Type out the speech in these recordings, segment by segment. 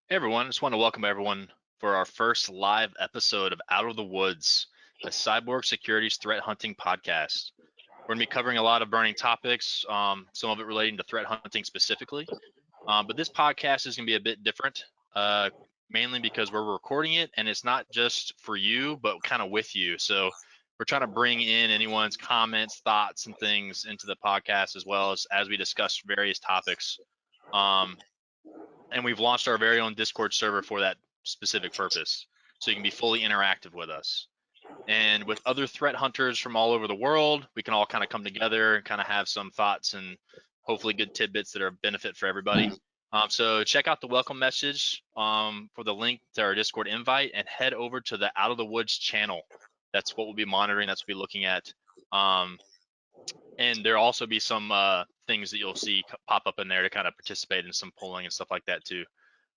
Hey everyone, just want to welcome everyone for our first live episode of Out of the Woods, a Cyborg Security's threat hunting podcast. We're going to be covering a lot of burning topics, some of it relating to threat hunting specifically. But this podcast is going to be a bit different, mainly because we're recording it and it's not just for you, but kind of with you. So we're trying to bring in anyone's comments, thoughts, and things into the podcast as we discuss various topics. And we've launched our very own Discord server for that specific purpose. So you can be fully interactive with us. And with other threat hunters from all over the world, we can all kind of come together and kind of have some thoughts and hopefully good tidbits that are of benefit for everybody. So check out the welcome message for the link to our Discord invite and head over to the Out of the Woods channel. That's what we'll be monitoring. That's what we'll be looking at. And there'll also be some things that you'll see pop up in there to kind of participate in some polling and stuff like that too.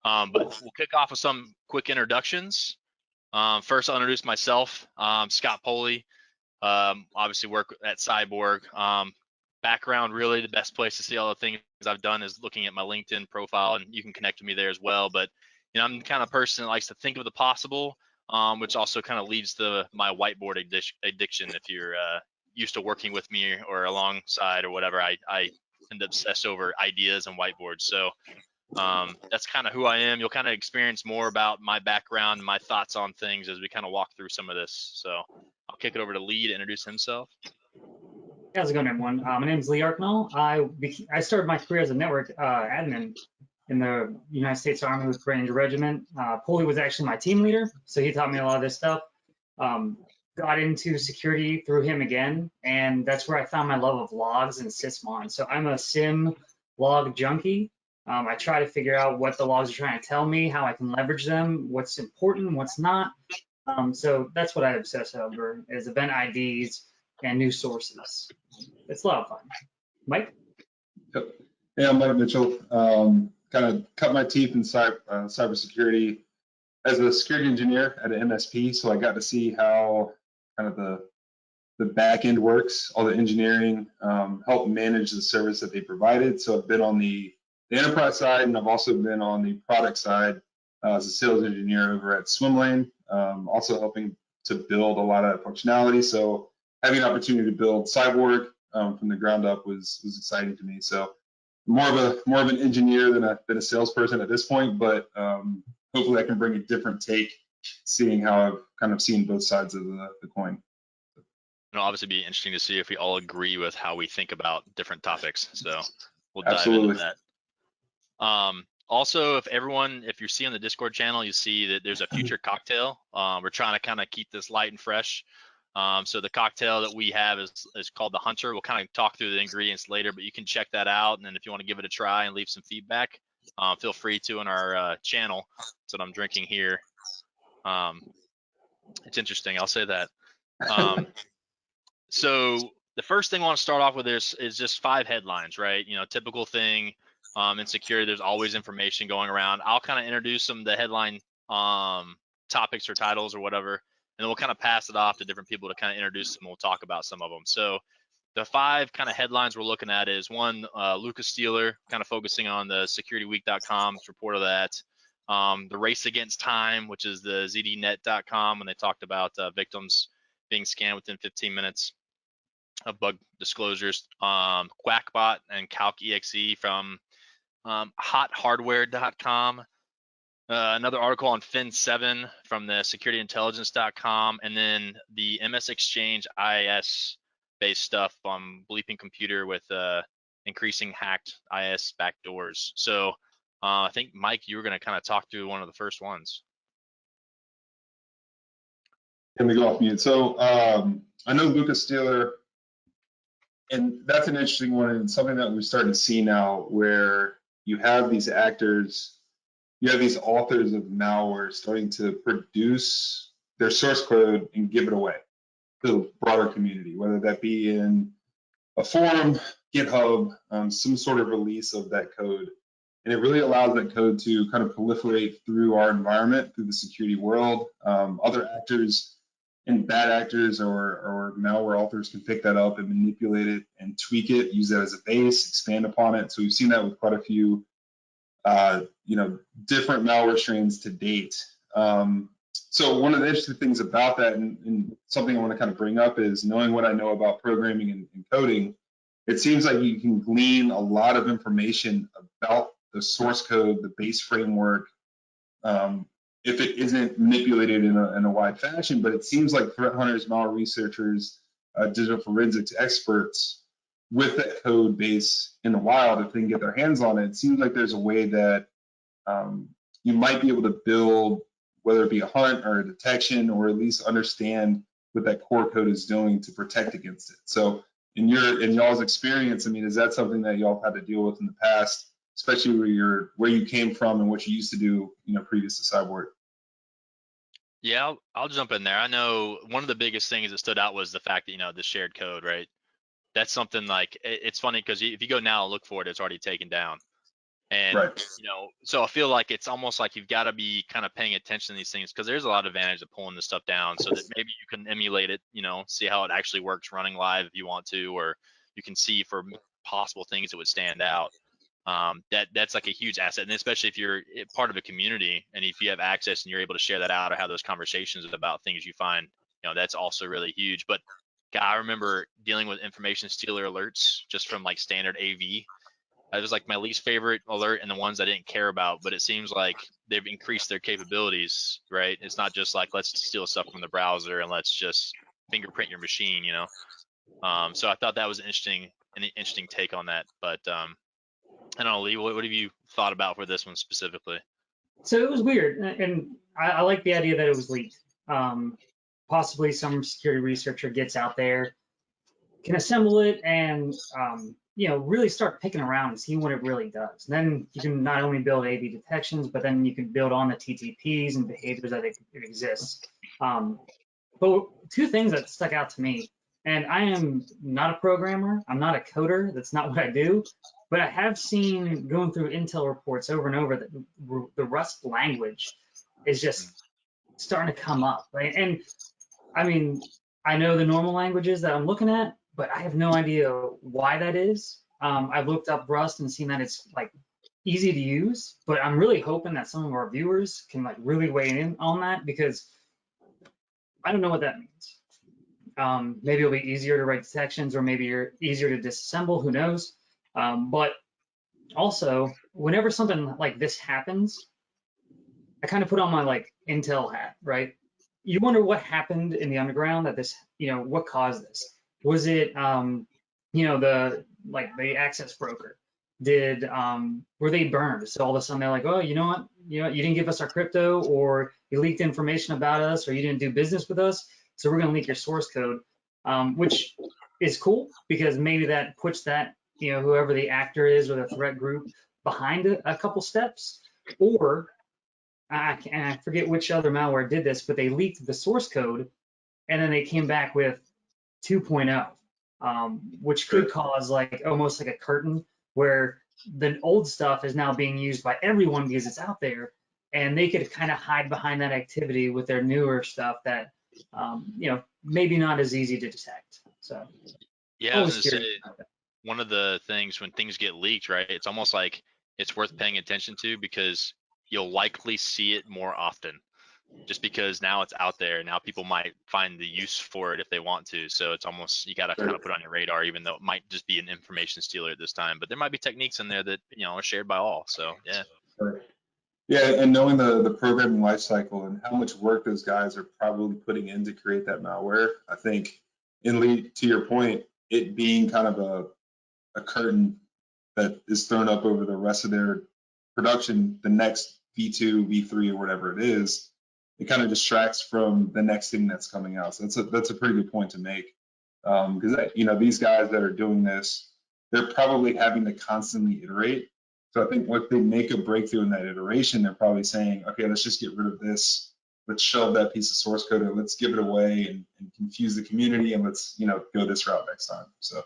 But we'll kick off with some quick introductions. First, I'll introduce myself. Scott Poley, obviously work at Cyborg. Background, really the best place to see all the things I've done is looking at my LinkedIn profile, and you can connect with me there as well. But I'm the kind of person that likes to think of the possible, which also kind of leads to my whiteboard addiction. If you're used to working with me or alongside or whatever, I tend to obsess over ideas and whiteboards. So that's kind of who I am. You'll kind of experience more about my background and my thoughts on things as we kind of walk through some of this. So I'll kick it over to Lee to introduce himself. How's it going, everyone? My name is Lee Arknall. I started my career as a network admin in the United States Army with Ranger Regiment. Poley was actually my team leader, so he taught me a lot of this stuff. Got into security through him again, and that's where I found my love of logs and Sysvon. So I'm a SIM log junkie. I try to figure out what the logs are trying to tell me, how I can leverage them, what's important, what's not. So that's what I obsess over is event IDs and news sources. It's a lot of fun. Mike? Yep. Hey, I'm Mike Mitchell. Kind of cut my teeth in cybersecurity as a security engineer at an MSP, so I got to see how kind of the back end works, all the engineering, help manage the service that they provided. So I've been on the enterprise side, and I've also been on the product side as a sales engineer over at Swimlane, also helping to build a lot of functionality. So having an opportunity to build Cyborg from the ground up was exciting to me. So more of an engineer than a salesperson at this point, but hopefully I can bring a different take, seeing how I've kind of seen both sides of the coin. It'll obviously be interesting to see if we all agree with how we think about different topics. So we'll dive into that. Also, if you're seeing the Discord channel, you see that there's a future cocktail. We're trying to kind of keep this light and fresh. So the cocktail that we have is called the Hunter. We'll kind of talk through the ingredients later, but you can check that out. And then if you want to give it a try and leave some feedback, feel free to on our channel. That's what I'm drinking here. It's interesting, I'll say that. So the first thing I want to start off with is just 5 headlines, right? Typical thing in security, there's always information going around. I'll kind of introduce some of the headline topics or titles or whatever, and then we'll kind of pass it off to different people to kind of introduce them. We'll talk about some of them. So the 5 kind of headlines we're looking at is one, Lucas Steeler, kind of focusing on the securityweek.com's report of that. The Race Against Time, which is the zdnet.com, when they talked about victims being scanned within 15 minutes of bug disclosures. Quackbot and CalcExe from hothardware.com. Another article on Fin7 from the securityintelligence.com, and then the MS Exchange IIS based stuff on Bleeping Computer with increasing hacked IIS backdoors. So I think, Mike, you were going to kind of talk through one of the first ones. Let me go off mute. So I know Lucas Steeler, and that's an interesting one, and something that we're starting to see now, where you have these actors, you have these authors of malware starting to produce their source code and give it away to the broader community, whether that be in a forum, GitHub, some sort of release of that code. And it really allows that code to kind of proliferate through our environment, through the security world. Other actors and bad actors or malware authors can pick that up and manipulate it and tweak it, use that as a base, expand upon it. So we've seen that with quite a few different malware strains to date. So one of the interesting things about that, and something I want to kind of bring up, is knowing what I know about programming and coding. It seems like you can glean a lot of information about the source code, the base framework, if it isn't manipulated in a wide fashion. But it seems like threat hunters, malware researchers, digital forensics experts, with that code base in the wild, if they can get their hands on it, it seems like there's a way that you might be able to build, whether it be a hunt or a detection, or at least understand what that core code is doing to protect against it. So in y'all's experience, I mean, is that something that y'all had to deal with in the past, especially where you came from and what you used to do, previous to Cyborg? Yeah, I'll jump in there. I know one of the biggest things that stood out was the fact that, the shared code, right? That's something like, it's funny because if you go now and look for it, it's already taken down. And, Right. So I feel like it's almost like you've got to be kind of paying attention to these things, because there's a lot of advantage of pulling this stuff down so that maybe you can emulate it, see how it actually works running live if you want to, or you can see for possible things that would stand out. That's like a huge asset, and especially if you're part of a community and if you have access and you're able to share that out or have those conversations about things you find, that's also really huge. But God, I remember dealing with information stealer alerts just from like standard AV. It was like my least favorite alert and the ones I didn't care about, but it seems like they've increased their capabilities, right? It's not just like, let's steal stuff from the browser and let's just fingerprint your machine, So I thought that was an interesting take on that. But I don't know, Lee, what have you thought about for this one specifically? So it was weird, and I like the idea that it was leaked. Possibly some security researcher gets out there, can assemble it, and really start picking around and see what it really does. And then you can not only build AV detections, but then you can build on the TTPs and behaviors that it exists. But two things that stuck out to me, and I am not a programmer, I'm not a coder, that's not what I do, but I have seen, going through Intel reports over and over, that the Rust language is just starting to come up, right? And I mean, I know the normal languages that I'm looking at, but I have no idea why that is. I've looked up Rust and seen that it's like easy to use, but I'm really hoping that some of our viewers can like really weigh in on that, because I don't know what that means. Maybe it'll be easier to write detections, or maybe you're easier to disassemble, who knows? But also, whenever something like this happens, I kind of put on my like Intel hat, right? You wonder what happened in the underground that this, what caused this? Was it, the access broker? Were they burned? So all of a sudden they're like, oh, you know what? You didn't give us our crypto, or you leaked information about us, or you didn't do business with us, so we're gonna leak your source code, which is cool, because maybe that puts that, whoever the actor is or the threat group behind a couple steps. Or I forget which other malware did this, but they leaked the source code and then they came back with 2.0, which could cause like almost like a curtain, where the old stuff is now being used by everyone because it's out there, and they could kind of hide behind that activity with their newer stuff that, maybe not as easy to detect. So Yeah, I was gonna say, one of the things when things get leaked, right, it's almost like it's worth paying attention to, because you'll likely see it more often, just because now it's out there. Now people might find the use for it if they want to. So it's almost, you got to kind of put on your radar, even though it might just be an information stealer at this time. But there might be techniques in there that, are shared by all. So yeah. Yeah, and knowing the programming lifecycle and how much work those guys are probably putting in to create that malware, I think, and Lee, to your point, it being kind of a curtain that is thrown up over the rest of their production, the next V2, V3, or whatever it is, it kind of distracts from the next thing that's coming out. So that's a pretty good point to make, because these guys that are doing this, they're probably having to constantly iterate. So I think if they make a breakthrough in that iteration, they're probably saying, okay, let's just get rid of this. Let's shelve that piece of source code and let's give it away and confuse the community, and let's go this route next time. So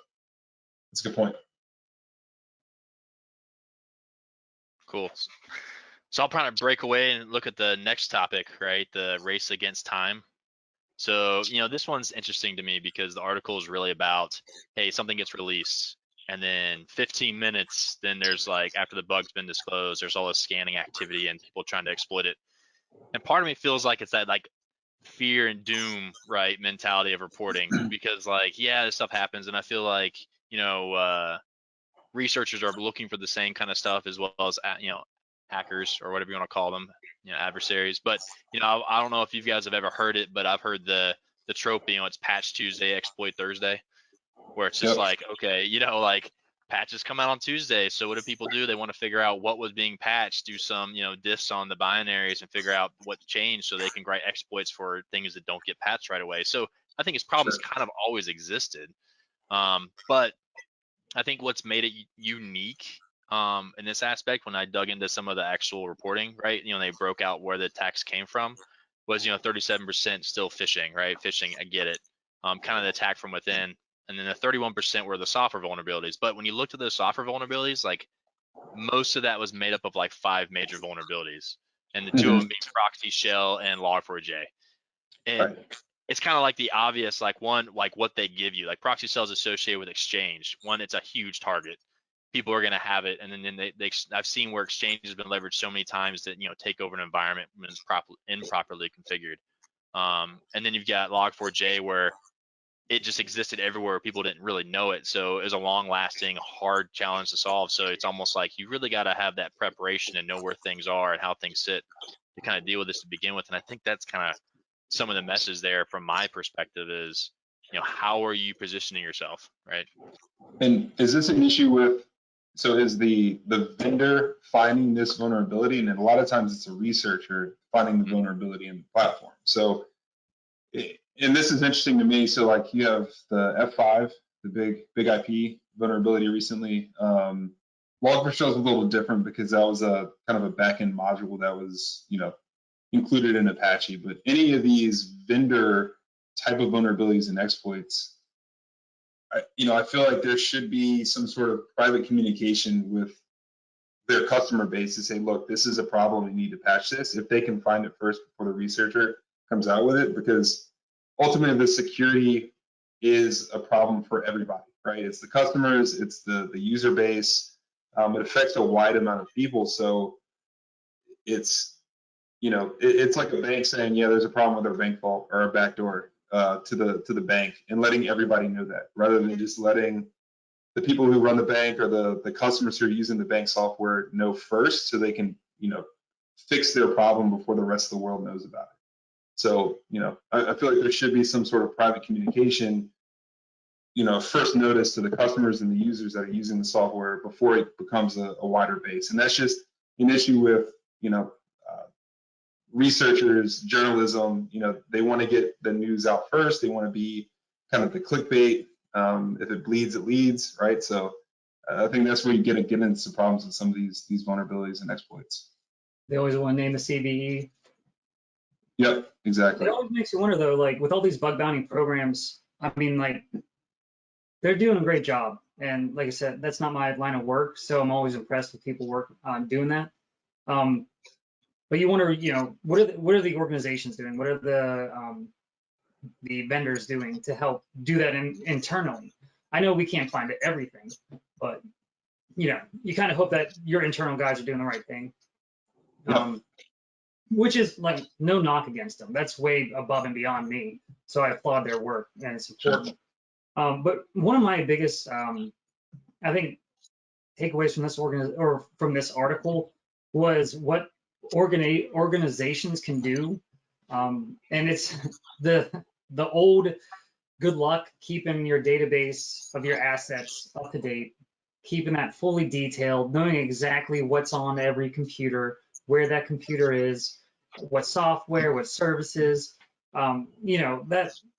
that's a good point. Cool. So I'll probably break away and look at the next topic, right? The race against time. So, this one's interesting to me because the article is really about, hey, something gets released. And then 15 minutes, then there's like, after the bug's been disclosed, there's all this scanning activity and people trying to exploit it. And part of me feels like it's that like fear and doom, right, mentality of reporting, because like, yeah, this stuff happens. And I feel like, researchers are looking for the same kind of stuff as well as, hackers or whatever you want to call them, adversaries. But, I don't know if you guys have ever heard it, but I've heard the trope, it's patch Tuesday, exploit Thursday, where it's just like, okay, like patches come out on Tuesday. So what do people do? They want to figure out what was being patched, do some, diffs on the binaries and figure out what changed so they can write exploits for things that don't get patched right away. So I think this problem has kind of always existed. But I think what's made it unique in this aspect, when I dug into some of the actual reporting, right, they broke out where the attacks came from, was 37% still phishing, right? Phishing, I get it. Kind of the attack from within, and then the 31% were the software vulnerabilities. But when you looked at those software vulnerabilities, like most of that was made up of like 5 major vulnerabilities, and the 2 of them being proxy shell and log4j. And it's kind of like the obvious, like one, like what they give you, like proxy cells associated with Exchange. One, it's a huge target. People are going to have it, and then I've seen where Exchange has been leveraged so many times that take over an environment when it's improperly configured. And then you've got Log4j, where it just existed everywhere. People didn't really know it, so it was a long-lasting, hard challenge to solve. So it's almost like you really got to have that preparation and know where things are and how things sit to kind of deal with this to begin with. And I think that's kind of some of the message there from my perspective is, how are you positioning yourself, right? And is this an issue with, so is the vendor finding this vulnerability? And then a lot of times it's a researcher finding the vulnerability in the platform. So, and this is interesting to me. So like you have the F5, the big IP vulnerability recently. Log4Shell is a little different because that was a kind of a backend module that was, included in Apache. But any of these vendor type of vulnerabilities and exploits, I feel like there should be some sort of private communication with their customer base to say, look, this is a problem, we need to patch this, if they can find it first before the researcher comes out with it, because ultimately the security is a problem for everybody, right? It's the customers, it's the user base, it affects a wide amount of people. So it's, it's like a bank saying, yeah, there's a problem with our bank vault or our backdoor to the bank, and letting everybody know that, rather than just letting the people who run the bank or the customers who are using the bank software know first, so they can fix their problem before the rest of the world knows about it. So I feel like there should be some sort of private communication, first notice to the customers and the users that are using the software before it becomes a wider base. And that's just an issue with researchers, journalism. They want to get the news out first. They want to be kind of the clickbait. If it bleeds, it leads, right? So I think that's where you get into some problems with some of these vulnerabilities and exploits. They always want to name the CVE. Yep, exactly. It always makes you wonder though, like with all these bug bounty programs, I mean, like they're doing a great job. And like I said, that's not my line of work, so I'm always impressed with people work on doing that. But you wonder, what are the organizations doing? What are the vendors doing to help do that internally? I know we can't find everything, but you kind of hope that your internal guys are doing the right thing. Which is like no knock against them. That's way above and beyond me. So I applaud their work, and it's important. But one of my biggest, I think, takeaways from this article was what organizations can do, and it's the old good luck keeping your database of your assets up to date, keeping that fully detailed, knowing exactly what's on every computer, where that computer is, what software, what services.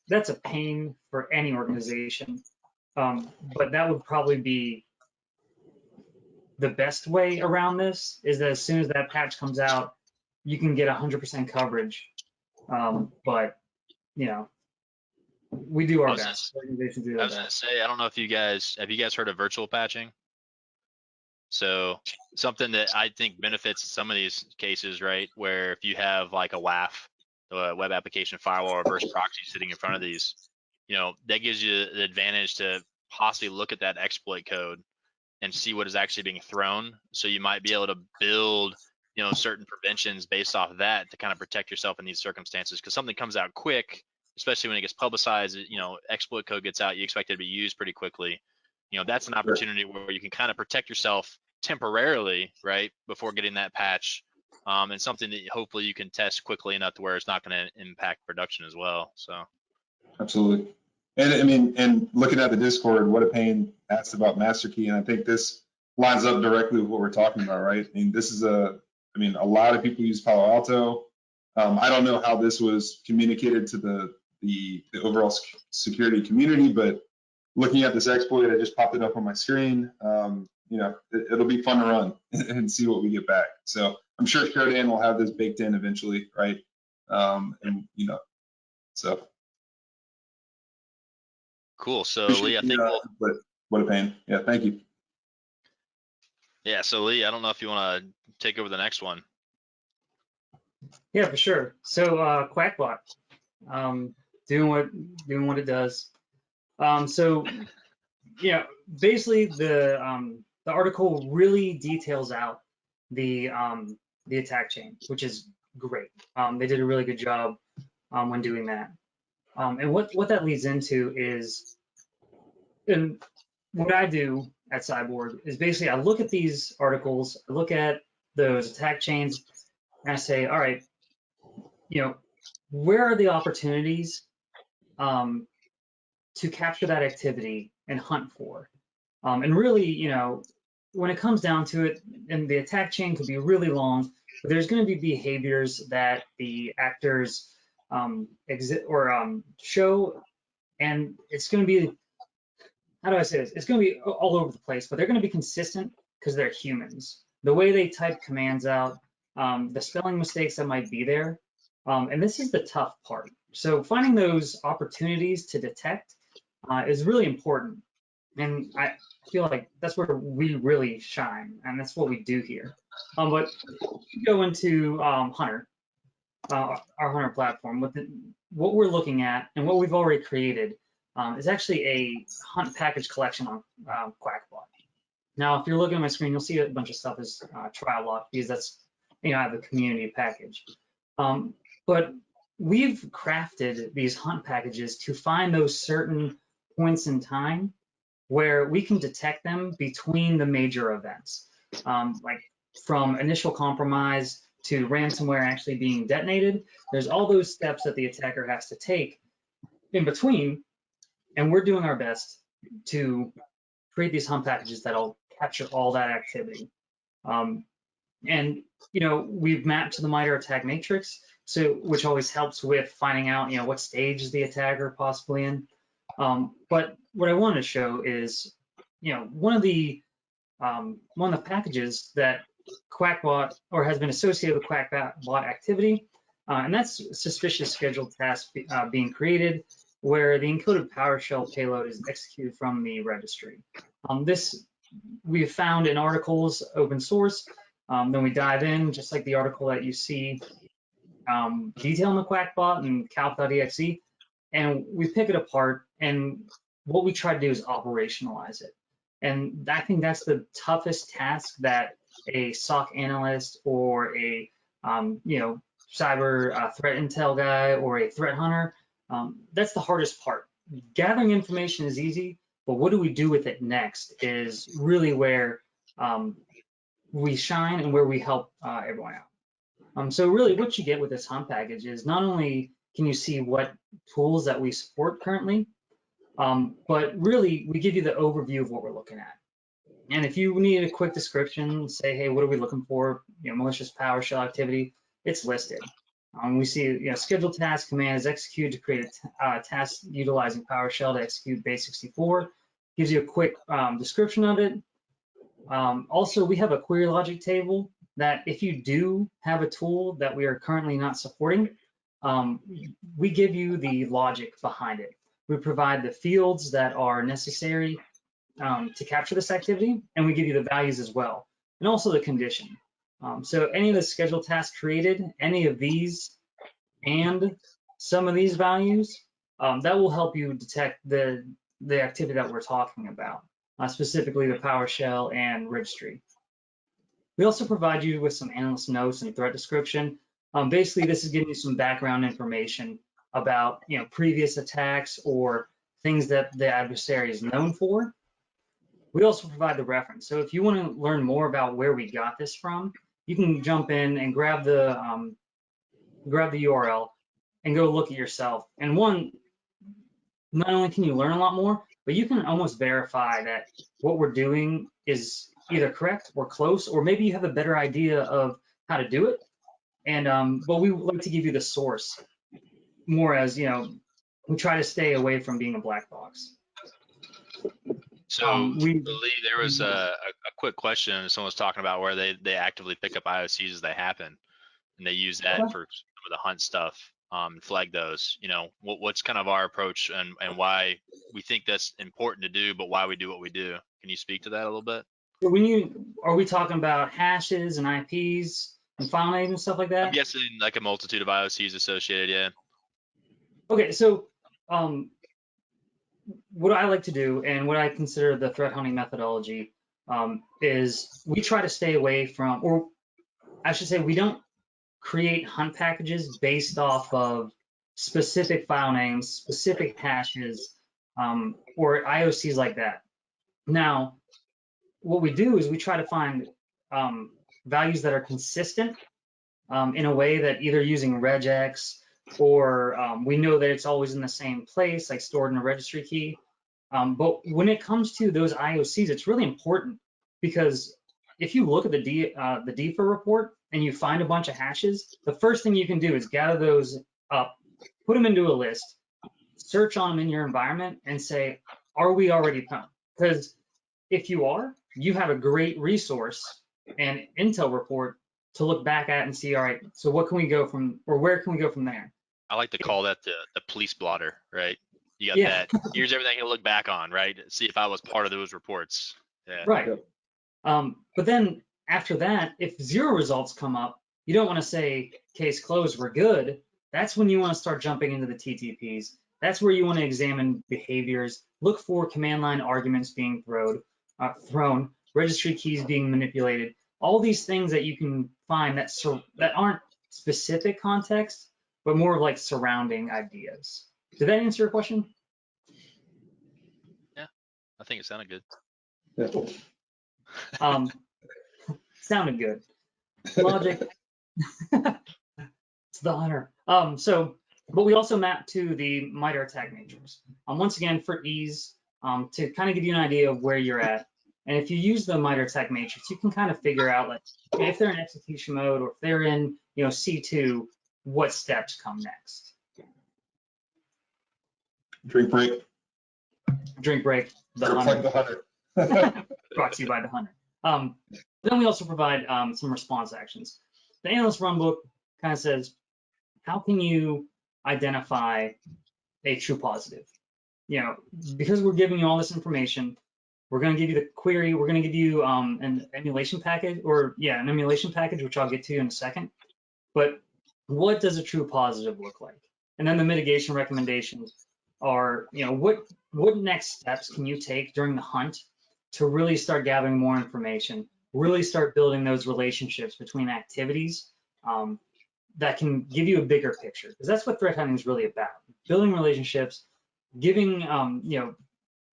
That's a pain for any organization. But that would probably be the best way around this, is that as soon as that patch comes out, you can get 100% coverage. But we do our best. Organizations do their I was gonna say, I don't know if have you guys heard of virtual patching? So something that I think benefits some of these cases, right, where if you have like a WAF, a web application firewall or reverse proxy sitting in front of these, that gives you the advantage to possibly look at that exploit code and see what is actually being thrown. So you might be able to build, certain preventions based off of that to kind of protect yourself in these circumstances. Because something comes out quick, especially when it gets publicized, exploit code gets out, you expect it to be used pretty quickly. That's an opportunity where you can kind of protect yourself temporarily, right, before getting that patch, and something that hopefully you can test quickly enough to where it's not going to impact production as well. So Absolutely. And I mean, and looking at the Discord, What a Pain asked about master key, and I think this lines up directly with what we're talking about, right? I mean, this is a lot of people use Palo Alto. I don't know how this was communicated to the overall security community, but looking at this exploit, I just popped it up on my screen. It'll be fun to run and see what we get back. So I'm sure Sheridan will have this baked in eventually, right? So. cool. So Lee, I think but What a Pain. Yeah, thank you. Yeah, so Lee, I don't know if you want to take over the next one. Yeah, for sure. So Quackbot, doing what it does. So basically the article really details out the attack chain, which is great. They did a really good job when doing that. And what that leads into is, and what I do at Cyborg is basically I look at these articles, I look at those attack chains, and I say, all right, where are the opportunities to capture that activity and hunt for? And really, when it comes down to it, and the attack chain could be really long, but there's going to be behaviors that the actors show, and it's going to be, how do I say this? It's going to be all over the place, but they're going to be consistent because they're humans. The way they type commands out, the spelling mistakes that might be there, and this is the tough part. So finding those opportunities to detect is really important. And I feel like that's where we really shine, and that's what we do here. But we go into Hunter, our Hunter platform. What we're looking at and what we've already created is actually a hunt package collection on Quackbot. Now, if you're looking at my screen, you'll see a bunch of stuff is trial lock because that's I have the community package. But we've crafted these hunt packages to find those certain points in time where we can detect them between the major events, like from initial compromise to ransomware actually being detonated. There's all those steps that the attacker has to take in between, and we're doing our best to create these hunt packages that'll capture all that activity. And we've mapped to the MITRE ATT&CK matrix, which always helps with finding out what stage is the attacker possibly in. But what I wanted to show is, one of the packages that Quackbot or has been associated with Quackbot activity, and that's suspicious scheduled task being created, where the encoded PowerShell payload is executed from the registry. This we've found in articles, open source. Then we dive in, just like the article that you see detailing the Quackbot and calc.exe, and we pick it apart, and what we try to do is operationalize it. And I think that's the toughest task that a SOC analyst or a cyber threat intel guy or a threat hunter, that's the hardest part. Gathering information is easy, but what do we do with it next is really where we shine and where we help everyone out. So really what you get with this hunt package is not only can you see what tools that we support currently, but really we give you the overview of what we're looking at. And if you need a quick description, say, hey, what are we looking for? Malicious PowerShell activity, it's listed. We see, scheduled task command is executed to create a task utilizing PowerShell to execute base 64. Gives you a quick description of it. Also, we have a query logic table that if you do have a tool that we are currently not supporting, we give you the logic behind it. We provide the fields that are necessary to capture this activity, and we give you the values as well, and also the condition. So any of the scheduled tasks created, any of these, and some of these values, that will help you detect the the activity that we're talking about, specifically the PowerShell and registry. We also provide you with some analyst notes and threat description. Basically, this is giving you some background information about previous attacks or things that the adversary is known for. We also provide the reference. So if you want to learn more about where we got this from, you can jump in and grab the URL and go look at yourself. And not only can you learn a lot more, but you can almost verify that what we're doing is either correct or close, or maybe you have a better idea of how to do it. And but we would like to give you the source more as, we try to stay away from being a black box. So I believe there was a quick question. Someone was talking about where they actively pick up IOCs as they happen, and they use that for some of the hunt stuff, flag those. What's kind of our approach and why we think that's important to do, but why we do what we do. Can you speak to that a little bit? Are we talking about hashes and IPs and file names and stuff like that? I'm guessing like a multitude of IOCs associated, yeah. Okay, so what I like to do and what I consider the threat hunting methodology is we try to stay away from, or I should say, we don't create hunt packages based off of specific file names, specific hashes, or IOCs like that. Now, what we do is we try to find values that are consistent in a way that either using regex or we know that it's always in the same place, like stored in a registry key. But when it comes to those IOCs, it's really important because if you look at the DFIR report and you find a bunch of hashes, the first thing you can do is gather those up, put them into a list, search on them in your environment, and say, are we already prone? Because if you are, you have a great resource and intel report to look back at and see, all right, so what can we go from, or where can we go from there? I like to call that the police blotter, right? You got that. Here's everything to look back on, right? See if I was part of those reports. Yeah. Right. But then after that, if 0 results come up, you don't want to say case closed, we're good. That's when you want to start jumping into the TTPs. That's where you want to examine behaviors, look for command line arguments being thrown, registry keys being manipulated, all these things that you can find that aren't specific context, but more of like surrounding ideas. Did that answer your question? Yeah, I think it sounded good. Yeah. Sounded good. Logic. It's the honor. But we also map to the MITRE attack matrix. Once again, for ease, to kind of give you an idea of where you're at. And if you use the MITRE attack matrix, you can kind of figure out like if they're in execution mode or if they're in C2, what steps come next. Drink break. Drink break. The hunter. Brought to you by the hunter. Then we also provide some response actions. The analyst runbook kind of says, how can you identify a true positive? Because we're giving you all this information, we're going to give you the query, we're going to give you an emulation package, which I'll get to in a second. But what does a true positive look like? And then the mitigation recommendations are, what next steps can you take during the hunt to really start gathering more information, really start building those relationships between activities that can give you a bigger picture, because that's what threat hunting is really about: building relationships, giving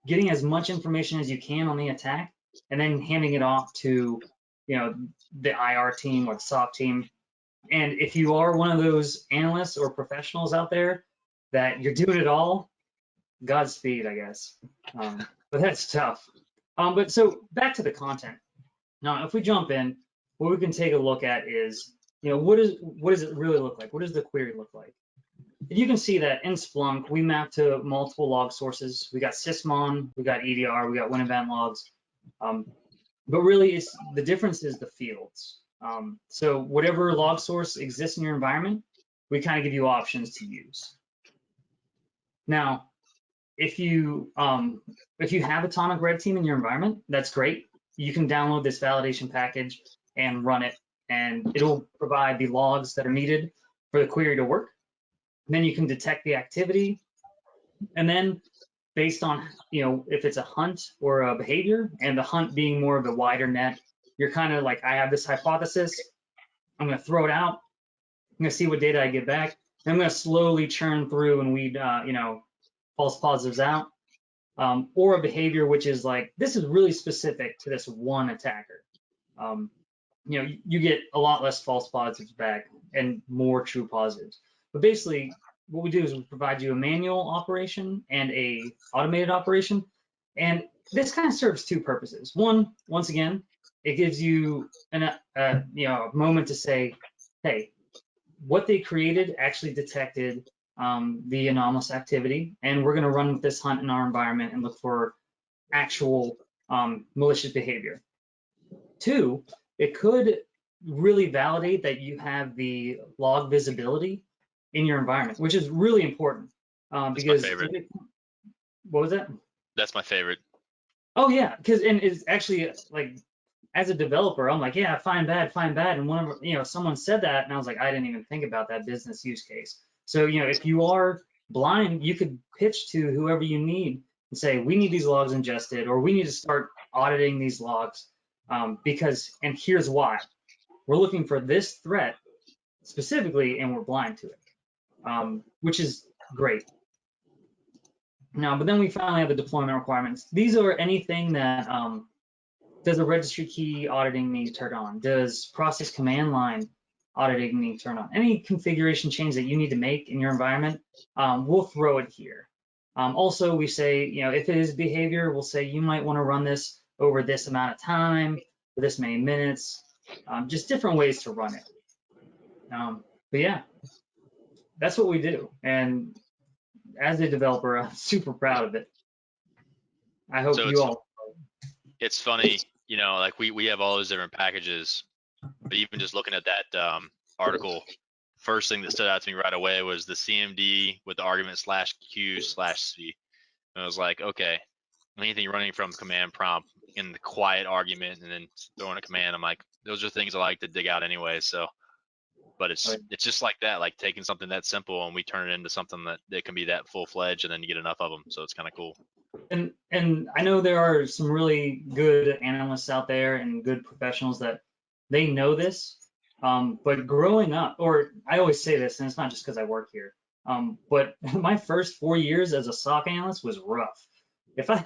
getting as much information as you can on the attack, and then handing it off to the IR team or the SOC team. And if you are one of those analysts or professionals out there that you're doing it all, Godspeed, I guess. But that's tough. But so back to the content. Now, if we jump in, what we can take a look at is, what does it really look like? What does the query look like? You can see that in Splunk, we map to multiple log sources. We got Sysvon, we got EDR, we got win event logs. But really, the difference is the fields. So whatever log source exists in your environment, we kind of give you options to use. Now, if you have Atomic Red Team in your environment, that's great. You can download this validation package and run it, and it'll provide the logs that are needed for the query to work. And then you can detect the activity, and then based on, if it's a hunt or a behavior, and the hunt being more of a wider net, you're kind of like, I have this hypothesis, I'm going to throw it out, I'm going to see what data I get back, and I'm going to slowly churn through and weed, false positives out. Or a behavior which is like, this is really specific to this one attacker. You get a lot less false positives back and more true positives. But basically, what we do is we provide you a manual operation and a automated operation. And this kind of serves two purposes. One, once again, it gives you a moment to say, hey, what they created actually detected the anomalous activity, and we're going to run with this hunt in our environment and look for actual malicious behavior. Two, it could really validate that you have the log visibility in your environment, which is really important. Because my favorite. What was that? That's my favorite. Oh yeah, and it's actually like, as a developer, I'm like, yeah, find bad. And whenever, someone said that, and I was like, I didn't even think about that business use case. So, if you are blind, you could pitch to whoever you need and say, we need these logs ingested, or we need to start auditing these logs because, and here's why. We're looking for this threat specifically, and we're blind to it, which is great. Now, but then we finally have the deployment requirements. These are anything that, does a registry key auditing need to turn on? Does process command line auditing need to turn on? Any configuration change that you need to make in your environment, we'll throw it here. Also, we say, if it is behavior, we'll say you might want to run this over this amount of time, for this many minutes, just different ways to run it. But yeah, that's what we do. And as a developer, I'm super proud of it. I hope you all. It's funny, like we have all those different packages, but even just looking at that article, first thing that stood out to me right away was the CMD with the argument /Q/C. And I was like, okay, anything running from command prompt in the quiet argument and then throwing a command, I'm like, those are things I like to dig out anyway. So, but it's just like that, like taking something that simple and we turn it into something that can be that full-fledged, and then you get enough of them. So it's kind of cool. And I know there are some really good analysts out there and good professionals that they know this, but growing up, or I always say this, and it's not just because I work here, but my first 4 years as a SOC analyst was rough. If I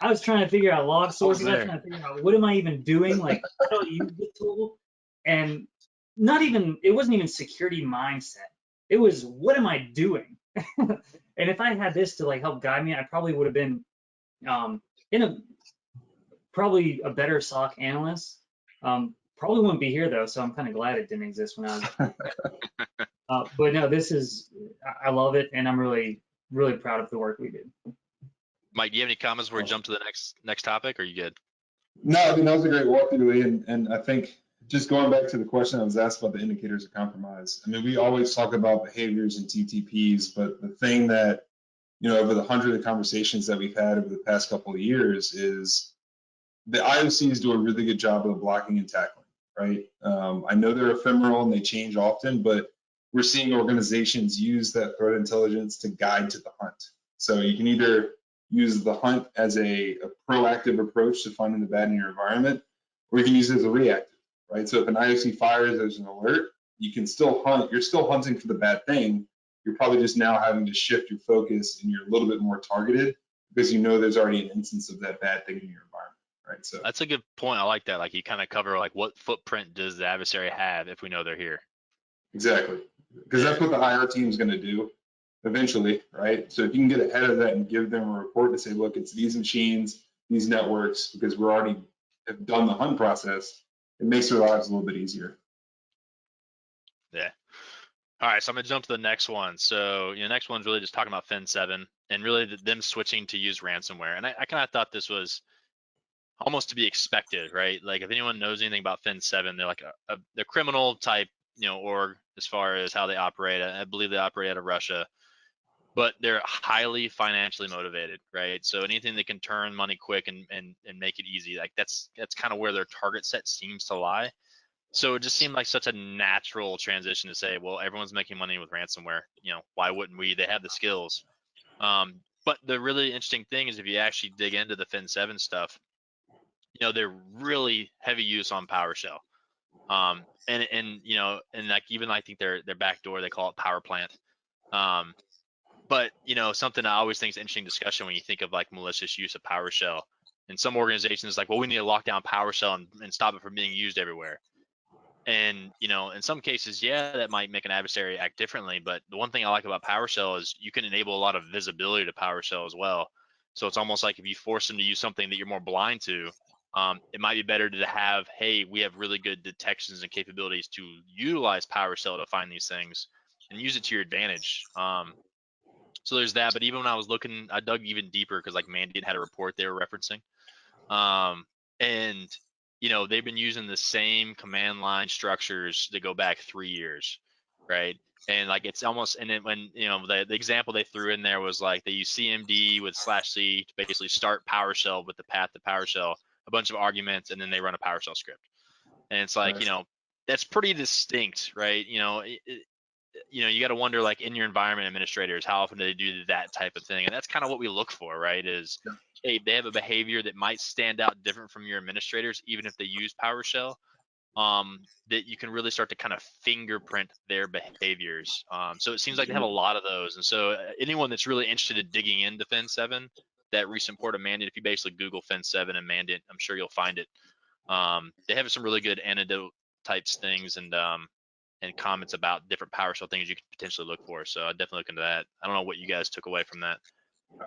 was trying to figure out log sources, I was trying to figure out what am I even doing, like how do I use the tool, and it wasn't even security mindset. It was, what am I doing? And if I had this to like help guide me, I probably would have been probably a better SOC analyst. Probably wouldn't be here though, so I'm kind of glad it didn't exist when I was. But no, I love it, and I'm really, really proud of the work we did. Mike, do you have any comments before we jump to the next topic? Or are you good? No, I mean, that was a great walkthrough, Lee, and I think just going back to the question I was asked about the indicators of compromise. I mean, we always talk about behaviors and TTPs, but the thing that, over the 100 of conversations that we've had over the past couple of years is the IOCs do a really good job of blocking and tackling, right? I know they're ephemeral and they change often, but we're seeing organizations use that threat intelligence to guide to the hunt. So you can either use the hunt as a proactive approach to finding the bad in your environment, or you can use it as a reactive, right? So if an IOC fires, there's an alert, you can still hunt. You're still hunting for the bad thing. You're probably just now having to shift your focus, and you're a little bit more targeted because there's already an instance of that bad thing in your environment, right? So that's a good point. I like that. Like you kind of cover like what footprint does the adversary have if we know they're here. Exactly, because that's what the IR team is going to do eventually, right? So if you can get ahead of that and give them a report to say, look, it's these machines, these networks, because we already have done the hunt process, it makes their lives a little bit easier. Yeah. All right, so I'm gonna jump to the next one. So the next one's really just talking about Fin7 and really them switching to use ransomware. And I kind of thought this was almost to be expected, right? Like if anyone knows anything about Fin7, they're like they're criminal type, org as far as how they operate. I believe they operate out of Russia, but they're highly financially motivated, right? So anything that can turn money quick and make it easy, like that's kind of where their target set seems to lie. So it just seemed like such a natural transition to say, well, everyone's making money with ransomware. Why wouldn't we? They have the skills. But the really interesting thing is if you actually dig into the Fin7 stuff, you know, they're really heavy use on PowerShell. And you know, and like even I think their backdoor, they call it Power Plant. But you know, something I always think is interesting discussion when you think of like malicious use of PowerShell. And some organizations like, well, we need to lock down PowerShell and stop it from being used everywhere. And you know, in some cases, yeah, that might make an adversary act differently. But the one thing I like about PowerShell is you can enable a lot of visibility to PowerShell as well. So it's almost like if you force them to use something that you're more blind to, it might be better to have, hey, we have really good detections and capabilities to utilize PowerShell to find these things and use it to your advantage. So there's that. But even when I was looking, I dug even deeper because like Mandiant had a report they were referencing. And you know, they've been using the same command line structures that go back 3 years, right? And like it's almost, and then when you know the example they threw in there was like they use CMD with /C to basically start PowerShell with the path to PowerShell, a bunch of arguments, and then they run a PowerShell script. And it's like, you know, that's pretty distinct, right? You know, you know, you got to wonder like in your environment administrators, how often do they do that type of thing? And that's kind of what we look for, right? Is hey, they have a behavior that might stand out different from your administrators, even if they use PowerShell, that you can really start to kind of fingerprint their behaviors. So it seems like they have a lot of those. And so anyone that's really interested in digging into Fin7, that recent port of Mandiant, if you basically Google Fin7 and Mandiant, I'm sure you'll find it. They have some really good anecdote types things and comments about different PowerShell things you could potentially look for. So I definitely look into that. I don't know what you guys took away from that.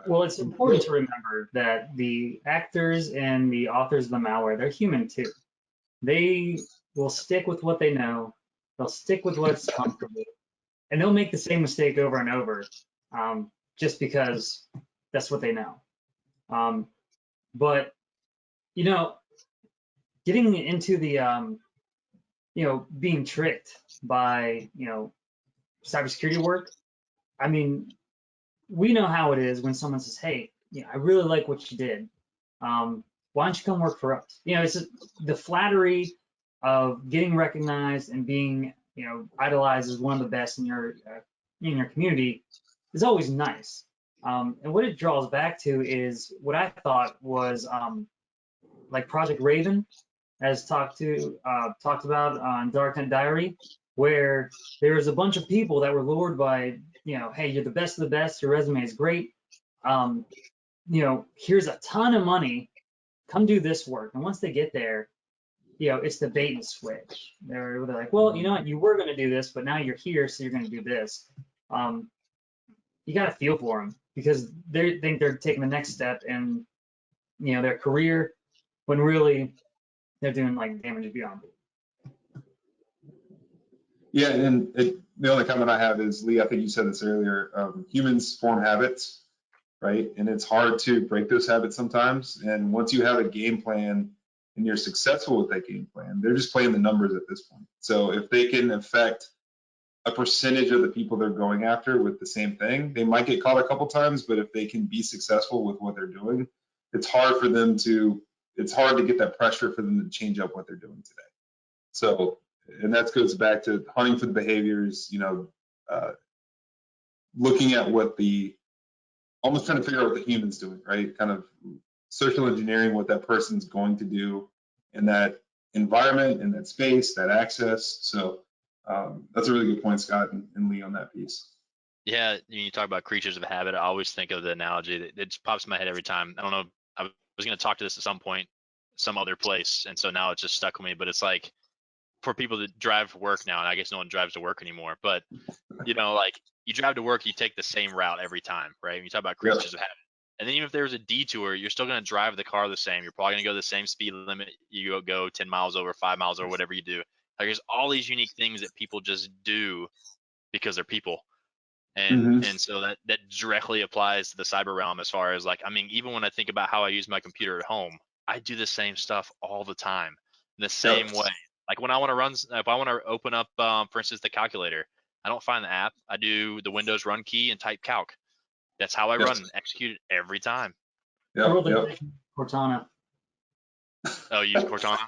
Well, it's important to remember that the actors and the authors of the malware, they're human too. They will stick with what they know. They'll stick with what's comfortable, and they'll make the same mistake over and over, just because that's what they know. But you know, getting into the you know, being tricked by cybersecurity work. I mean, we know how it is when someone says, "Hey, you know, I really like what you did. Why don't you come work for us?" You know, it's just the flattery of getting recognized and being, you know, idolized as one of the best in your community is always nice. And what it draws back to is what I thought was like Project Raven, as talked about on Darknet Diary, where there was a bunch of people that were lured by, you know, hey, you're the best of the best, your resume is great. You know, here's a ton of money, come do this work. And once they get there, you know, it's the bait and switch. They're like, well, you know what, you were going to do this, but now you're here, so you're going to do this. You got to feel for them because they think they're taking the next step in, you know, their career, when really they're doing like damage beyond. Yeah, and the only comment I have is, Lee, I think you said this earlier, humans form habits, right? And it's hard to break those habits sometimes. And once you have a game plan and you're successful with that game plan, they're just playing the numbers at this point. So if they can affect a percentage of the people they're going after with the same thing, they might get caught a couple times, but if they can be successful with what they're doing, it's hard to get that pressure for them to change up what they're doing today. So, and that goes back to hunting for the behaviors, you know, looking at almost trying to figure out what the human's doing, right? Kind of social engineering what that person's going to do in that environment, in that space, that access. So that's a really good point, Scott and Lee, on that piece. Yeah, when you talk about creatures of habit, I always think of the analogy that just pops in my head every time. I don't know, I was going to talk to this at some point, some other place, and so now it's just stuck with me. But it's like for people that drive for work now, and I guess no one drives to work anymore, but you know, like you drive to work, you take the same route every time, right? When you talk about creatures of habit. And then even if there's a detour, you're still going to drive the car the same. You're probably going to go the same speed limit. You go 10 miles over, 5 miles over, whatever you do. Like there's all these unique things that people just do because they're people. And so that directly applies to the cyber realm as far as like, I mean, even when I think about how I use my computer at home, I do the same stuff all the time in the same way. Like when I want to run, if I want to open up, for instance, the calculator, I don't find the app. I do the Windows run key and type calc. That's how I run and execute it every time. Cortana. Oh, you use Cortana?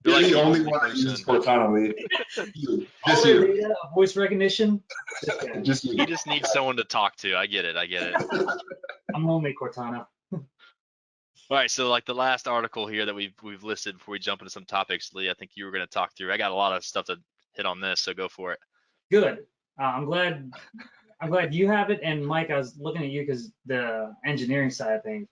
You're like the the only only one that person. uses Cortana, Lee. You. All Just their you. data, voice recognition. This guy. Just He you. just needs someone to talk to. I get it. I get it. I'm lonely, Cortana. All right, so like the last article here that we've listed before we jump into some topics, Lee, I think you were going to talk through. I got a lot of stuff to hit on this, so go for it. Good. I'm glad you have it. And Mike, I was looking at you because the engineering side of things.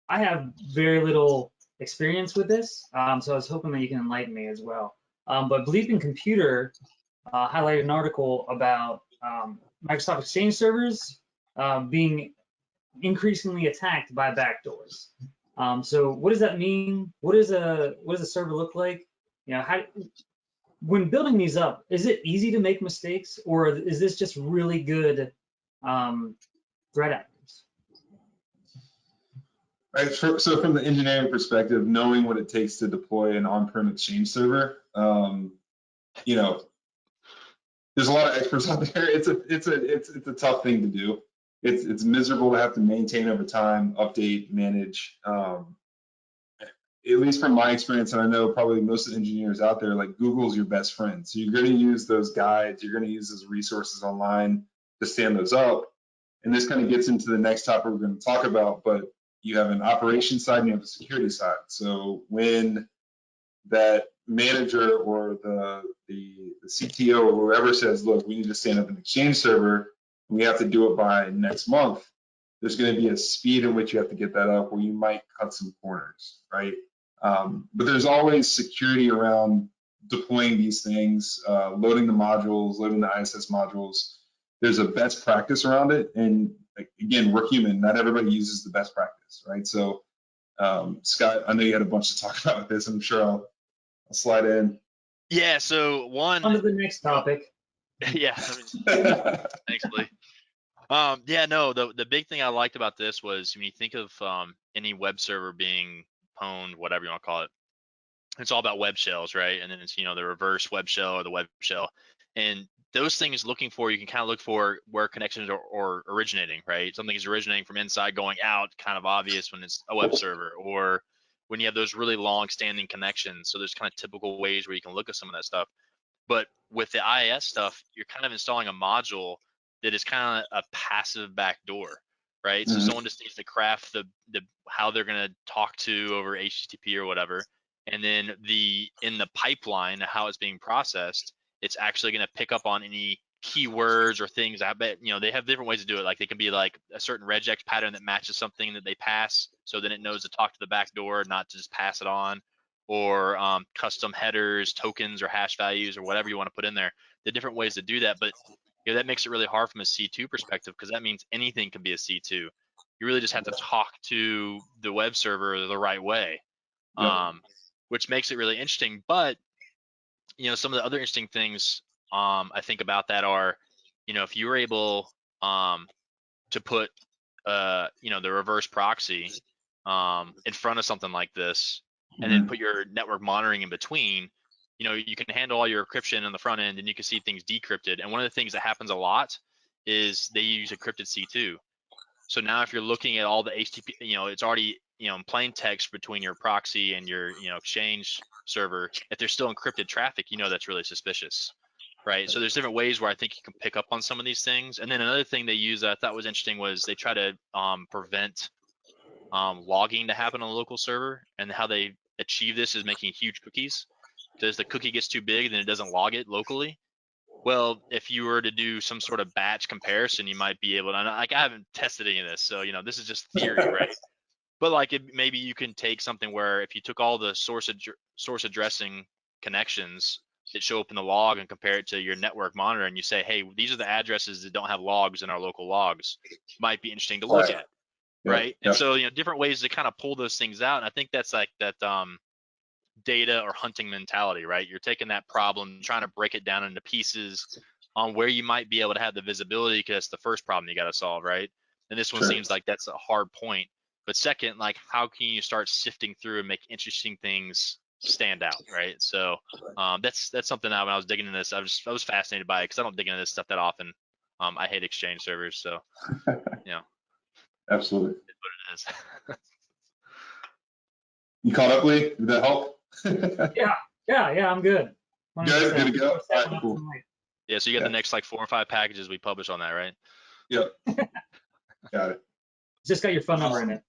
I have very little experience with this, so I was hoping that you can enlighten me as well. But Bleeping Computer highlighted an article about Microsoft Exchange servers being increasingly attacked by backdoors. So what does that mean? What does a server look like? You know, when building these up, is it easy to make mistakes, or is this just really good threat actors? Right. So from the engineering perspective, knowing what it takes to deploy an on-prem Exchange server, you know, there's a lot of experts out there. It's a tough thing to do. It's miserable to have to maintain over time, update, manage. At least from my experience, and I know probably most of the engineers out there, like Google's your best friend. So you're going to use those guides, you're going to use those resources online to stand those up. And this kind of gets into the next topic we're going to talk about, but you have an operations side and you have a security side. So when that manager or the CTO or whoever says, look, we need to stand up an Exchange server, and we have to do it by next month, there's going to be a speed in which you have to get that up where you might cut some corners, right? But there's always security around deploying these things, loading the modules, loading the ISS modules. There's a best practice around it. And again, we're human. Not everybody uses the best practice, right? So Scott, I know you had a bunch to talk about with this. I'm sure I'll slide in. Yeah, so one. On to the next topic. Yeah, thanks, Lee. Yeah, no, the big thing I liked about this was when you think of any web server being pwned, whatever you want to call it, it's all about web shells, right? And then it's, the reverse web shell or the web shell. And those things you can kind of look for where connections are originating, right? Something is originating from inside going out, kind of obvious when it's a web server, or when you have those really long standing connections. So there's kind of typical ways where you can look at some of that stuff. But with the IIS stuff, you're kind of installing a module that is kind of a passive backdoor, right? So someone just needs to craft the how they're going to talk to over HTTP or whatever, and then in the pipeline how it's being processed, it's actually going to pick up on any keywords or things. I bet they have different ways to do it. Like they can be like a certain regex pattern that matches something that they pass, so then it knows to talk to the backdoor, not to just pass it on, or custom headers, tokens, or hash values, or whatever you want to put in there. The different ways to do that, but that makes it really hard from a C2 perspective, because that means anything can be a C2. You really just have to talk to the web server the right way, which makes it really interesting. But some of the other interesting things I think about that are, if you were able to put the reverse proxy in front of something like this, and then put your network monitoring in between, you can handle all your encryption on the front end, and you can see things decrypted. And one of the things that happens a lot is they use encrypted C2. So now if you're looking at all the HTTP, it's already, in plain text between your proxy and your, Exchange server. If there's still encrypted traffic, that's really suspicious, right? So there's different ways where I think you can pick up on some of these things. And then another thing they use that I thought was interesting was they try to prevent logging to happen on a local server, and how they achieve this is making huge cookies. Because the cookie gets too big, then it doesn't log it locally. Well, if you were to do some sort of batch comparison, you might be able to. I haven't tested any of this, so this is just theory, right? But maybe you can take something where if you took all the source addressing connections that show up in the log and compare it to your network monitor, and you say, hey, these are the addresses that don't have logs in our local logs, might be interesting to look at, right? And so different ways to kind of pull those things out. And I think that's like that data or hunting mentality, right? You're taking that problem, trying to break it down into pieces on where you might be able to have the visibility, because that's the first problem you got to solve, right? And this one seems like that's a hard point. But second, like, how can you start sifting through and make interesting things stand out, right? So that's something that when I was digging into this, I was fascinated by it, because I don't dig into this stuff that often. I hate Exchange servers, so Absolutely. It's what it is. You caught up, Lee? Did that help? Yeah, Yeah, I'm good. Good 100%. to go. All right, Stepping up cool. tonight. Yeah, so you got Yeah. the next like 4 or 5 packages we publish on that, right? Yep. Got it. Just got your phone number in it.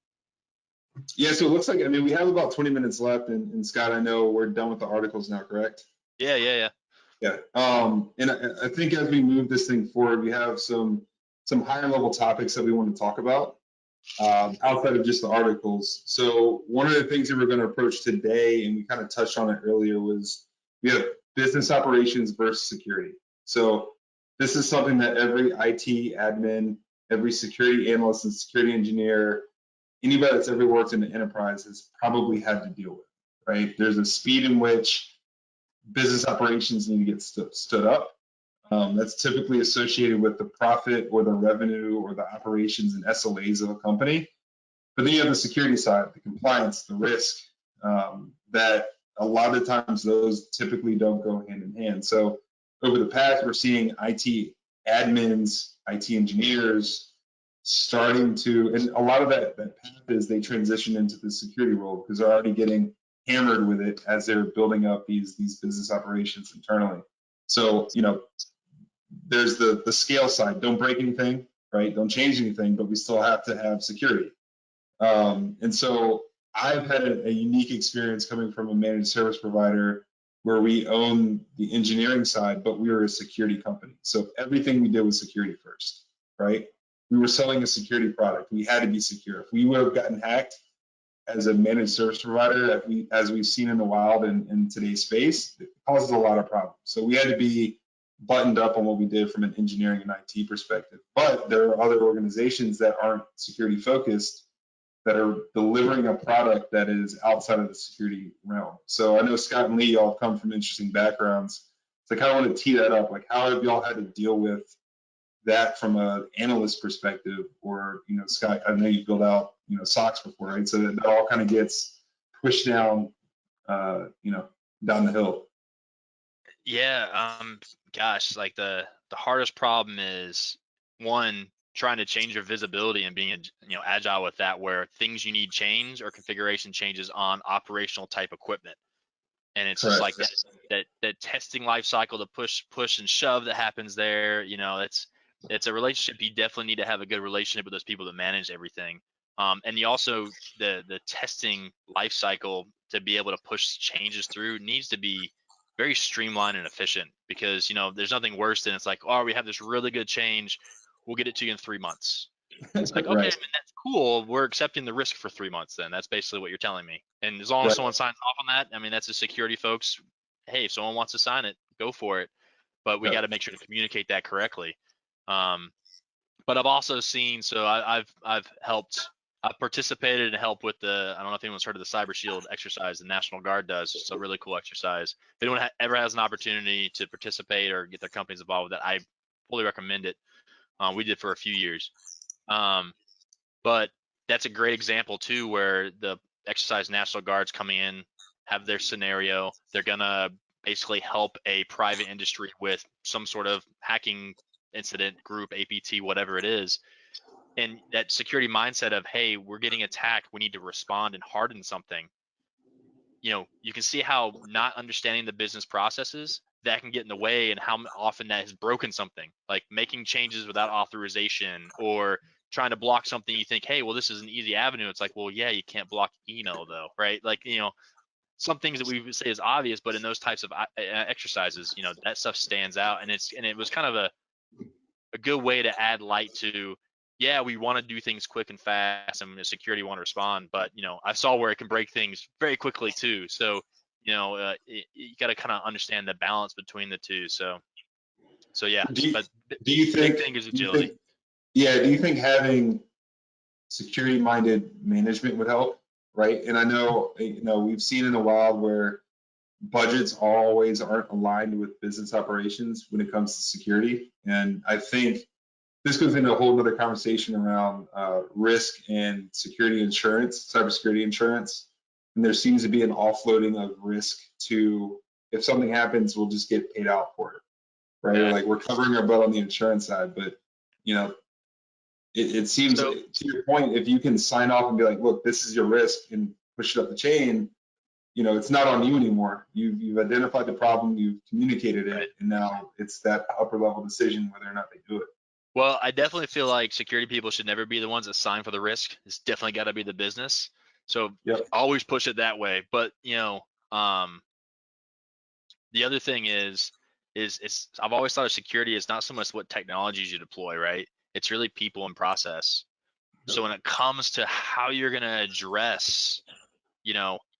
Yeah, so it looks like, I mean, we have about 20 minutes left, and Scott, I know we're done with the articles now, correct? Yeah. Yeah. And I think as we move this thing forward, we have some higher level topics that we want to talk about outside of just the articles. So one of the things that we're going to approach today, and we kind of touched on it earlier, was we have business operations versus security. So this is something that every IT admin, every security analyst and security engineer, anybody that's ever worked in the enterprise has probably had to deal with, right? There's a speed in which business operations need to get stood up. That's typically associated with the profit or the revenue or the operations and SLAs of a company. But then you have the security side, the compliance, the risk, that a lot of times those typically don't go hand in hand. So over the past, we're seeing IT admins, IT engineers starting to, and a lot of that path is they transition into the security role because they're already getting hammered with it as they're building up these business operations internally. So, you know, there's the scale side. Don't break anything, right? Don't change anything, but we still have to have security. And so I've had a unique experience coming from a managed service provider where we own the engineering side, but we were a security company. So everything we did was security first, right? We were selling a security product. We had to be secure. If we would have gotten hacked as a managed service provider, as we've seen in the wild in today's space, it causes a lot of problems. So we had to be buttoned up on what we did from an engineering and IT perspective. But there are other organizations that aren't security focused that are delivering a product that is outside of the security realm. So I know Scott and Lee all come from interesting backgrounds. So I kind of want to tee that up. Like, how have y'all had to deal with that from an analyst perspective? Or, you know, Scott, I know you built out, you know, SOCs before, right? So that all kind of gets pushed down, you know, down the hill. Yeah, gosh, like the hardest problem is one, trying to change your visibility and being agile with that, where things you need change or configuration changes on operational type equipment. And it's just like that testing life cycle, the push and shove that happens there. You know, it's a relationship. You definitely need to have a good relationship with those people that manage everything. And you also the testing life cycle to be able to push changes through needs to be very streamlined and efficient, because there's nothing worse than it's like, oh, we have this really good change, we'll get it to you in 3 months. It's like, okay, Right. I mean, that's cool. We're accepting the risk for 3 months then. That's basically what you're telling me. And as long as Right. someone signs off on that, I mean, that's the security folks. Hey, if someone wants to sign it, go for it. But we got to make sure to communicate that correctly. But I've also seen, so I've participated and helped with I don't know if anyone's heard of the Cyber Shield exercise the National Guard does. It's a really cool exercise. If anyone ever has an opportunity to participate or get their companies involved with that, I fully recommend it. We did for a few years. But that's a great example too, where the exercise National Guard's coming in, have their scenario. They're gonna basically help a private industry with some sort of hacking incident, group, APT, whatever it is. And that security mindset of, hey, we're getting attacked, we need to respond and harden something. You can see how not understanding the business processes that can get in the way, and how often that has broken something, like making changes without authorization, or trying to block something you think, hey, well, this is an easy avenue. It's like, well, yeah, you can't block email though, right? Like, some things that we would say is obvious, but in those types of exercises, that stuff stands out. And it was kind of a good way to add light to, yeah, we want to do things quick and fast, and security want to respond, but I saw where it can break things very quickly too. So you got to kind of understand the balance between the two. So yeah. Do you, But do you think? big thing is agility. Do you think having security-minded management would help? Right. And I know, we've seen in the wild where budgets always aren't aligned with business operations when it comes to security. And I think this goes into a whole other conversation around risk and security insurance, cybersecurity insurance. And there seems to be an offloading of risk to, if something happens, we'll just get paid out for it, right? Yeah. Like, we're covering our butt on the insurance side, but it seems, to your point, if you can sign off and be like, look, this is your risk, and push it up the chain, it's not on you anymore. You've identified the problem, you've communicated it, Right. and now it's that upper level decision whether or not they do it. Well, I definitely feel like security people should never be the ones that sign for the risk. It's definitely got to be the business. So Yep. always push it that way. But the other thing is it's I've always thought of security as not so much what technologies you deploy, right? It's really people and process. So when it comes to how you're going to address,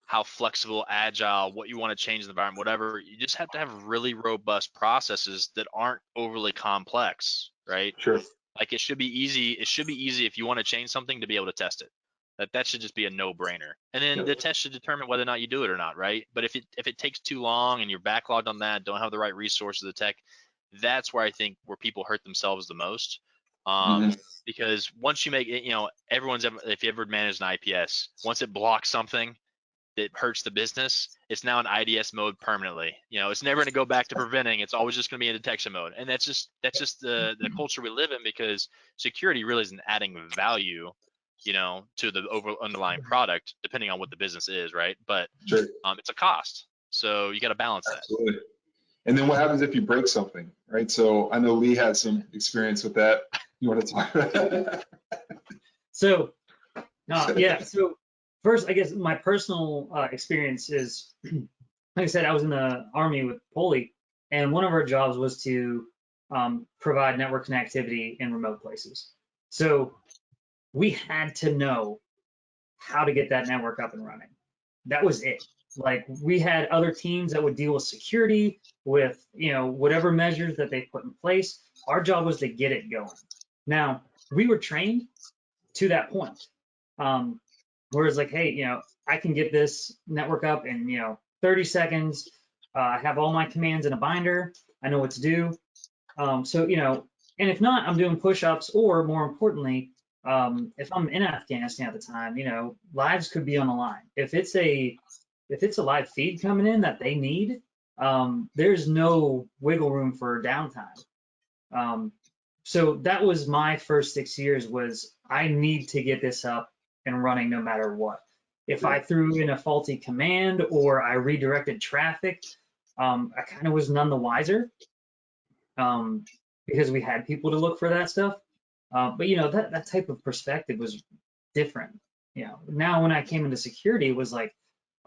how flexible, agile, what you want to change in the environment, whatever, you just have to have really robust processes that aren't overly complex, right? Sure. Like it should be easy. It should be easy if you want to change something to be able to test it. That should just be a no-brainer. And then Yep. the test should determine whether or not you do it or not, right? But if it takes too long and you're backlogged on that, don't have the right resources, the tech, that's where I think where people hurt themselves the most. Because once you make it, everyone's ever, if you ever managed an IPS, once it blocks something that hurts the business, it's now in IDS mode permanently. It's never going to go back to preventing. It's always just going to be in detection mode. And that's just the culture we live in, because security really isn't adding value, to the underlying product, depending on what the business is, right? But Sure. it's a cost. So you got to balance that. Absolutely. And then what happens if you break something, right? So I know Lee has some experience with that. You want to talk about that? So, yeah. So first, I guess my personal experience is, like I said, I was in the Army with Poli, and one of our jobs was to provide network connectivity in remote places. So we had to know how to get that network up and running. That was it. Like we had other teams that would deal with security, with whatever measures that they put in place. Our job was to get it going. Now we were trained to that point. Whereas like, hey, I can get this network up in 30 seconds. I have all my commands in a binder. I know what to do. So and if not, I'm doing push-ups, or more importantly, if I'm in Afghanistan at the time, lives could be on the line. If it's a live feed coming in that they need, there's no wiggle room for downtime. So that was my first 6 years, was I need to get this up and running no matter what. If I threw in a faulty command or I redirected traffic, I kind of was none the wiser, because we had people to look for that stuff. But that type of perspective was different. Now when I came into security, it was like,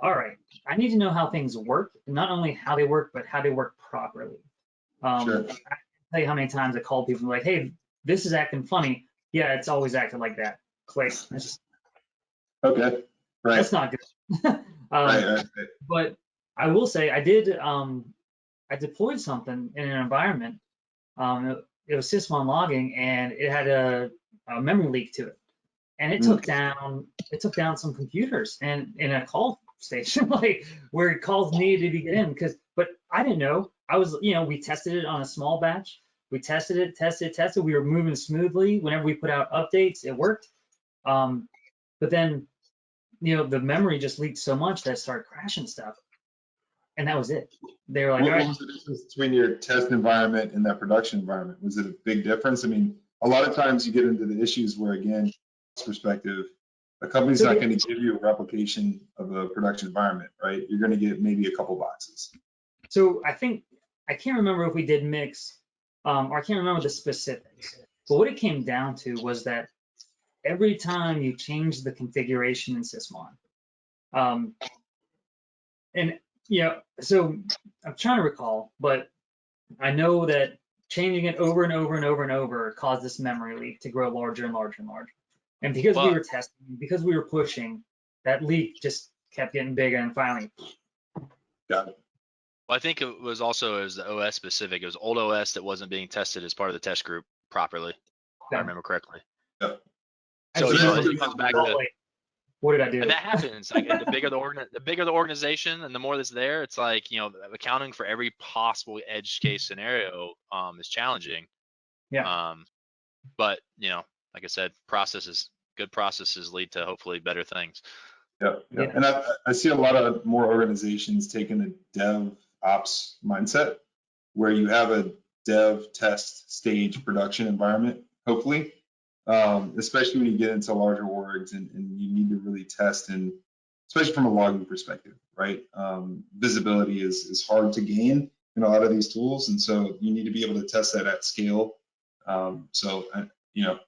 all right, I need to know how things work, not only how they work, but how they work properly. Sure. I can tell you how many times I called people like, hey, this is acting funny. Yeah, it's always acted like that. Click. Okay. Right. That's not good. Right. But I will say I did. I deployed something in an environment. It was Sysvon logging, and it had a memory leak to it, and it took down some computers and in a call station, like where calls needed to be get in. But I didn't know. I was, we tested it on a small batch. We tested it. We were moving smoothly. Whenever we put out updates, it worked. But then, the memory just leaked so much that it started crashing stuff. And that was it. They were like, What was the difference between your test environment and that production environment? Was it a big difference? I mean, a lot of times you get into the issues where, again, perspective, a company's not going to give you a replication of a production environment, right? You're going to get maybe a couple boxes. So I can't remember if we did mix, or I can't remember the specifics, but what it came down to was that every time you change the configuration in Sysvon, and so I'm trying to recall, but I know that changing it over and over and over and over caused this memory leak to grow larger and larger and larger. And because we were testing, because we were pushing, that leak just kept getting bigger, and finally. Got it. Well, I think it was the OS specific. It was old OS that wasn't being tested as part of the test group properly, if I remember correctly. Yeah. So it comes back to, what did I do? And that happens. Like the bigger the organization, and the more that's there, it's like accounting for every possible edge case scenario is challenging. Yeah. But like I said, good processes lead to hopefully better things. Yeah. And I see a lot of more organizations taking the DevOps mindset, where you have a dev test stage production environment, hopefully, especially when you get into larger orgs and you need to really test and especially from a logging perspective, right? Visibility is hard to gain in a lot of these tools, and so you need to be able to test that at scale. You know,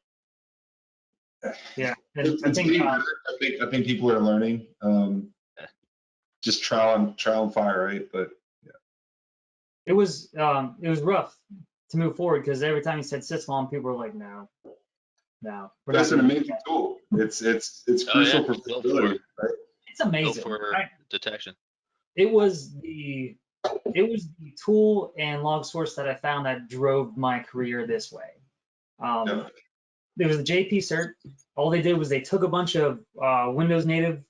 Yeah, and it's I think getting better. I think people are learning. Just trial and fire, right? But it was rough to move forward because every time you said Sysvon, people were like, no, we're not it's an gonna-" amazing tool. It's Oh, crucial yeah. for Built visibility, right? It's amazing. Built for detection. It was the tool and log source that I found that drove my career this way. Yeah. There was the JP cert. All they did was they took a bunch of Windows native.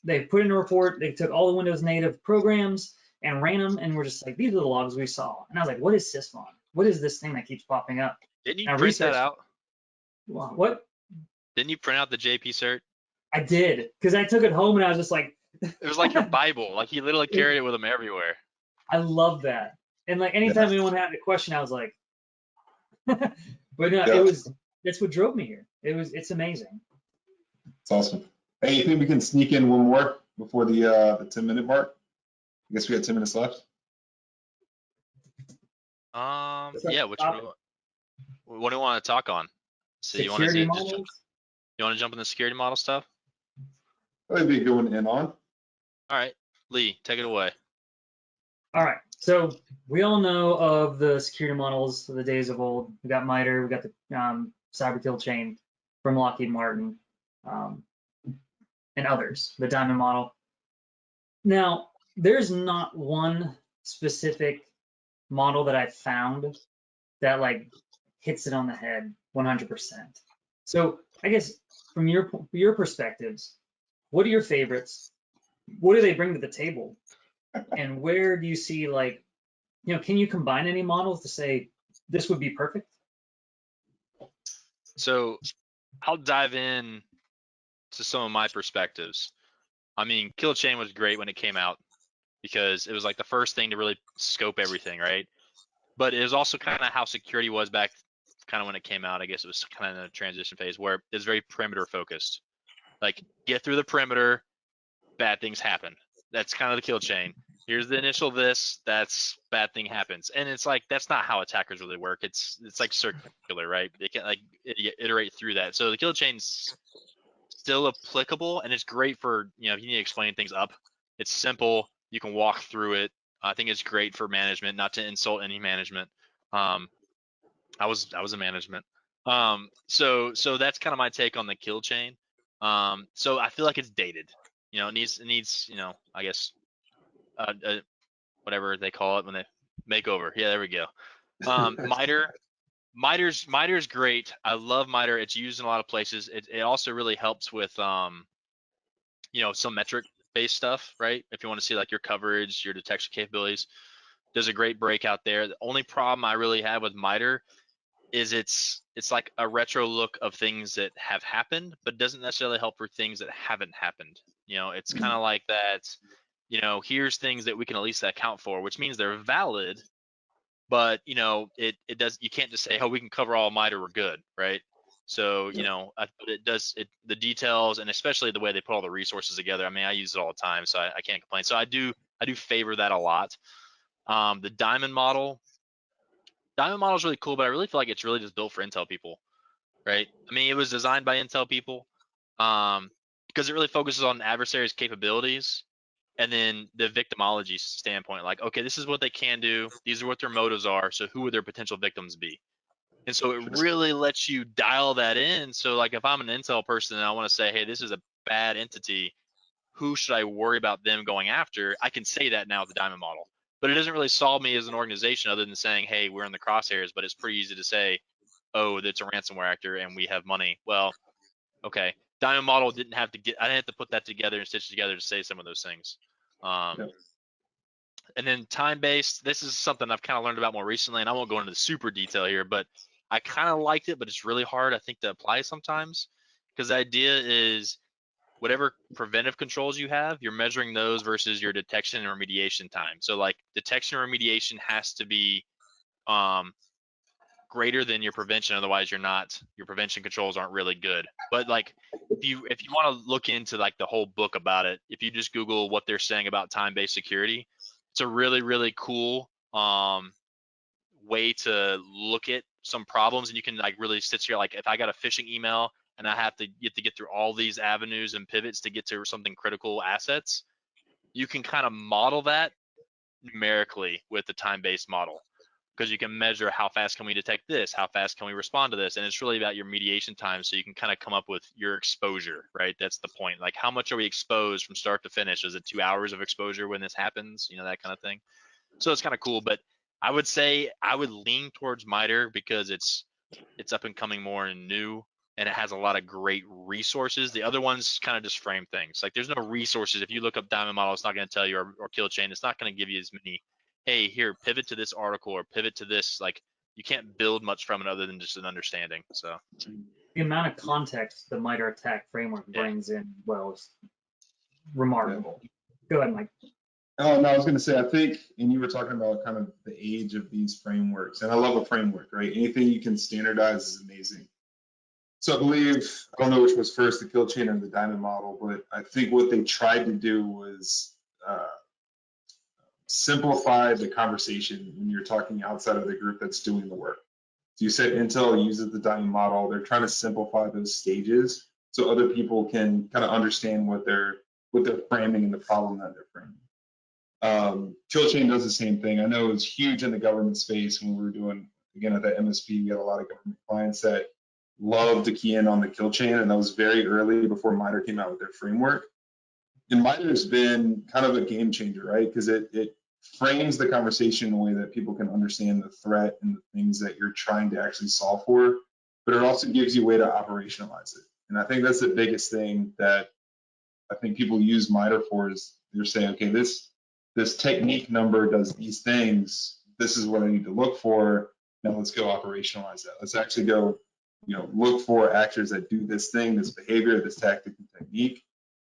They put in a report. They took all the Windows native programs and ran them, and we're just like, these are the logs we saw. And I was like, what is Sysvon? What is this thing that keeps popping up? Didn't you And I print that researched- out? What? Didn't you print out the JP cert? I did, because I took it home and I was just like, It was like your Bible. Like he literally carried it with him everywhere. I love that. And like anytime anyone had a question, I was like, but no, Yeah. that's what drove me here. It's amazing. It's awesome. Hey, you think we can sneak in one more before the 10-minute mark? I guess we got 10 minutes left. Yeah, what do you want to talk on? So you want Security to models. jump in the security model stuff? I'd be going in on. All right, Lee, take it away. All right. So we all know of the security models of the days of old. We got MITRE, we got the cyber kill chain from Lockheed Martin, and others, the Diamond model. Now, there's not one specific model that I've found that like hits it on the head 100%. So I guess from your perspectives, what are your favorites? What do they bring to the table? And where do you see like, can you combine any models to say this would be perfect? So I'll dive in to some of my perspectives. I mean, Kill Chain was great when it came out because it was like the first thing to really scope everything, right? But it was also kind of how security was back kind of when it came out. I guess it was kind of in a transition phase where it's very perimeter focused. Like get through the perimeter, bad things happen. That's kind of the kill chain. Here's the initial this, that's bad thing happens. And it's like that's not how attackers really work. It's like circular, right? They can like iterate through that. So the kill chain's still applicable and it's great for, if you need to explain things up. It's simple, you can walk through it. I think it's great for management, not to insult any management. I was in management. So that's kind of my take on the kill chain. So I feel like it's dated. It needs I guess whatever they call it when they make over. Yeah, there we go. MITRE's great. I love MITRE. It's used in a lot of places. It also really helps with some metric based stuff, right? If you want to see like your coverage, your detection capabilities, there's a great breakout there. The only problem I really have with MITRE is it's like a retro look of things that have happened, but doesn't necessarily help for things that haven't happened. It's kind of like that, here's things that we can at least account for, which means they're valid, but it does, you can't just say, oh, we can cover all MITRE, we're good, right? So, the details and especially the way they put all the resources together. I mean, I use it all the time, so I can't complain. So I do favor that a lot. The Diamond model is really cool, but I really feel like it's really just built for Intel people, right? I mean, it was designed by Intel people because it really focuses on the adversary's capabilities and then the victimology standpoint. Like, okay, this is what they can do. These are what their motives are. So who would their potential victims be? And so it really lets you dial that in. So like if I'm an Intel person and I want to say, hey, this is a bad entity, who should I worry about them going after? I can say that now with the Diamond model. But it doesn't really solve me as an organization other than saying, hey, we're in the crosshairs, but it's pretty easy to say, oh, that's a ransomware actor and we have money. Well, okay. Diamond model I didn't have to put that together and stitch together to say some of those things. And then time-based, this is something I've kind of learned about more recently, and I won't go into the super detail here, but I kind of liked it, but it's really hard, I think, to apply sometimes because the idea is whatever preventive controls you have, you're measuring those versus your detection and remediation time. So like detection and remediation has to be greater than your prevention. Otherwise, your prevention controls aren't really good. But like, if you want to look into like the whole book about it, if you just Google what they're saying about time-based security, it's a really, really cool way to look at some problems, and you can like really sit here, like if I got a phishing email and I have to get through all these avenues and pivots to get to something critical assets, you can kind of model that numerically with the time-based model, because you can measure how fast can we detect this, how fast can we respond to this, and it's really about your mediation time, so you can kind of come up with your exposure, right? That's the point. Like, how much are we exposed from start to finish? Is it 2 hours of exposure when this happens? You know, that kind of thing. So it's kind of cool, but I would say I would lean towards MITRE because it's up and coming more and new, and it has a lot of great resources. The other ones kind of just frame things. Like, there's no resources. If you look up Diamond Model, it's not going to tell you, or Kill Chain, it's not going to give you as many, hey, here, pivot to this article or pivot to this. Like, you can't build much from it other than just an understanding. So The amount of context the MITRE attack framework brings in, well, is remarkable. Go ahead, Mike. Oh, no, I was going to say, I think, and you were talking about kind of the age of these frameworks, and I love a framework, right? Anything you can standardize is amazing. So I believe, I don't know which was first, the Kill Chain or the Diamond Model, but I think what they tried to do was simplify the conversation when you're talking outside of the group that's doing the work. So you said Intel uses the Diamond Model. They're trying to simplify those stages so other people can kind of understand what they're framing and the problem that they're framing. Kill Chain does the same thing. I know it's huge in the government space when we were doing, again, at that MSP, we had a lot of government clients that loved to key in on the Kill Chain, and that was very early before MITRE came out with their framework. And MITRE has been kind of a game changer, right? Because it frames the conversation in a way that people can understand the threat and the things that you're trying to actually solve for, but it also gives you a way to operationalize it. And I think that's the biggest thing that I think people use MITRE for, is they're saying, okay, this technique number does these things. This is what I need to look for. Now let's go operationalize that. Let's actually go, look for actors that do this thing, this behavior, this tactic and technique.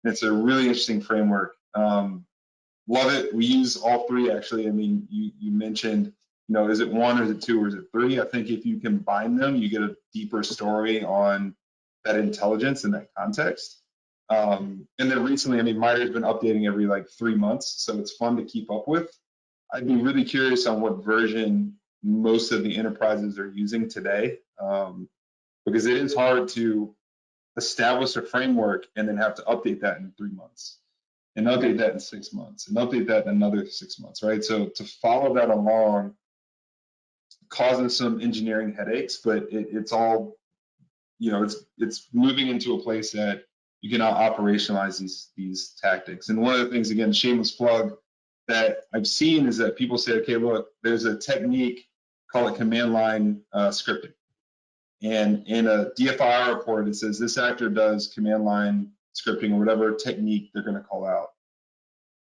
And it's a really interesting framework. Love it. We use all three, actually. I mean, you mentioned, is it one or is it two or is it three? I think if you combine them, you get a deeper story on that intelligence and that context. And then recently, I mean, MITRE has been updating every like 3 months, so it's fun to keep up with. I'd be really curious on what version most of the enterprises are using today, because it is hard to establish a framework and then have to update that in 3 months, and update that in 6 months, and update that in another 6 months, right? So to follow that along causes some engineering headaches, but it's all, it's moving into a place that you can now operationalize these tactics. And one of the things, again, shameless plug, that I've seen is that people say, okay, look, there's a technique, call it command line scripting. And in a DFIR report, it says this actor does command line scripting or whatever technique they're going to call out.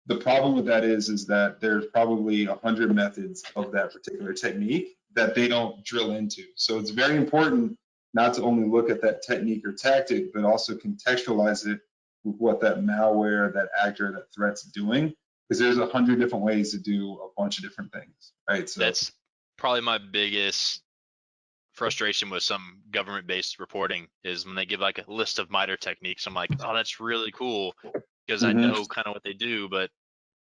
The problem with that is that there's probably 100 methods of that particular technique that they don't drill into. So it's very important not to only look at that technique or tactic, but also contextualize it with what that malware, that actor, that threat's doing, because there's 100 different ways to do a bunch of different things, right? So that's probably my biggest frustration with some government-based reporting, is when they give like a list of MITRE techniques. I'm like, oh, that's really cool, because I know kind of what they do, but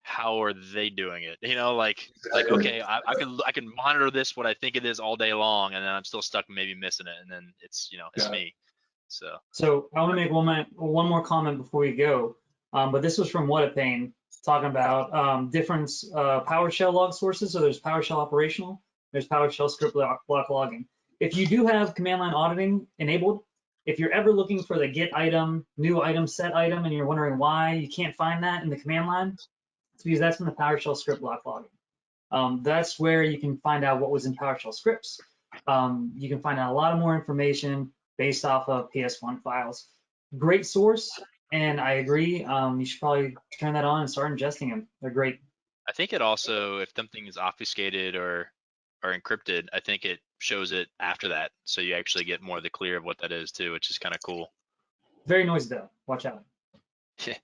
how are they doing it? Like okay, I can monitor this, what I think it is, all day long, and then I'm still stuck maybe missing it, and then it's it's me. So I want to make one more comment before we go, but this was from What a Pain, talking about different PowerShell log sources. So there's PowerShell operational, there's PowerShell script block logging. If you do have command line auditing enabled, if you're ever looking for the get item, new item, set item, and you're wondering why you can't find that in the command line, it's because that's in the PowerShell script block logging. That's where you can find out what was in PowerShell scripts. You can find out a lot of more information based off of PS1 files. Great source, and I agree. You should probably turn that on and start ingesting them. They're great. I think it also, if something is obfuscated or encrypted, I think it shows it after that, so you actually get more of the clear of what that is too, which is kind of cool. Very noisy though. Watch out. Yeah.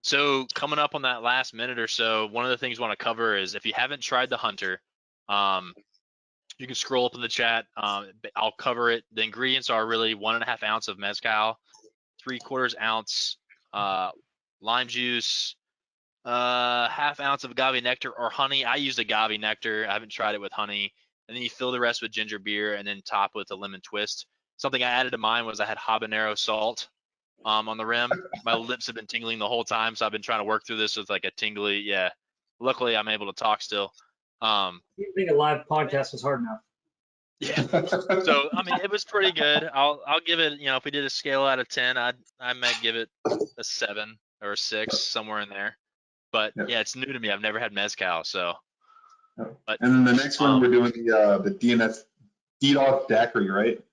So coming up on that last minute or so, one of the things we want to cover is, if you haven't tried the Hunter, You can scroll up in the chat. I'll cover it. The ingredients are really 1.5 ounce of mezcal, 3/4 ounce lime juice, 1/2 ounce of agave nectar or honey. I used agave nectar. I haven't tried it with honey. And then you fill the rest with ginger beer and then top with a lemon twist. Something I added to mine was I had habanero salt on the rim. My lips have been tingling the whole time, so I've been trying to work through this with like a tingly. Yeah. Luckily, I'm able to talk still. I didn't think a live podcast was hard enough. Yeah. So I mean, it was pretty good. I'll give it. You know, if we did a scale out of 10, I might give it a 7 or a 6, somewhere in there. But yeah, it's new to me. I've never had mezcal, so. But, and then the next one we're doing the DDoS daiquiri, right?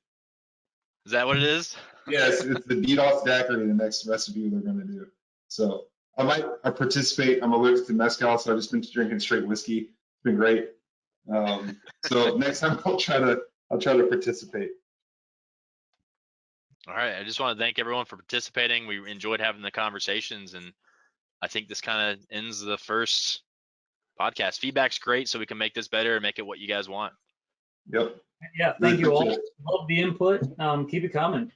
Is that what it is? Yes, it's the DDoS daiquiri, the next recipe we're going to do. So I participate. I'm allergic to mezcal, so I've just been drinking straight whiskey. It's been great. So next time I'll try to participate. All right. I just want to thank everyone for participating. We enjoyed having the conversations, and I think this kind of ends the first podcast. Feedback's great, so we can make this better and make it what you guys want. Yep. Yeah, thank you all. Love the input. Keep it coming.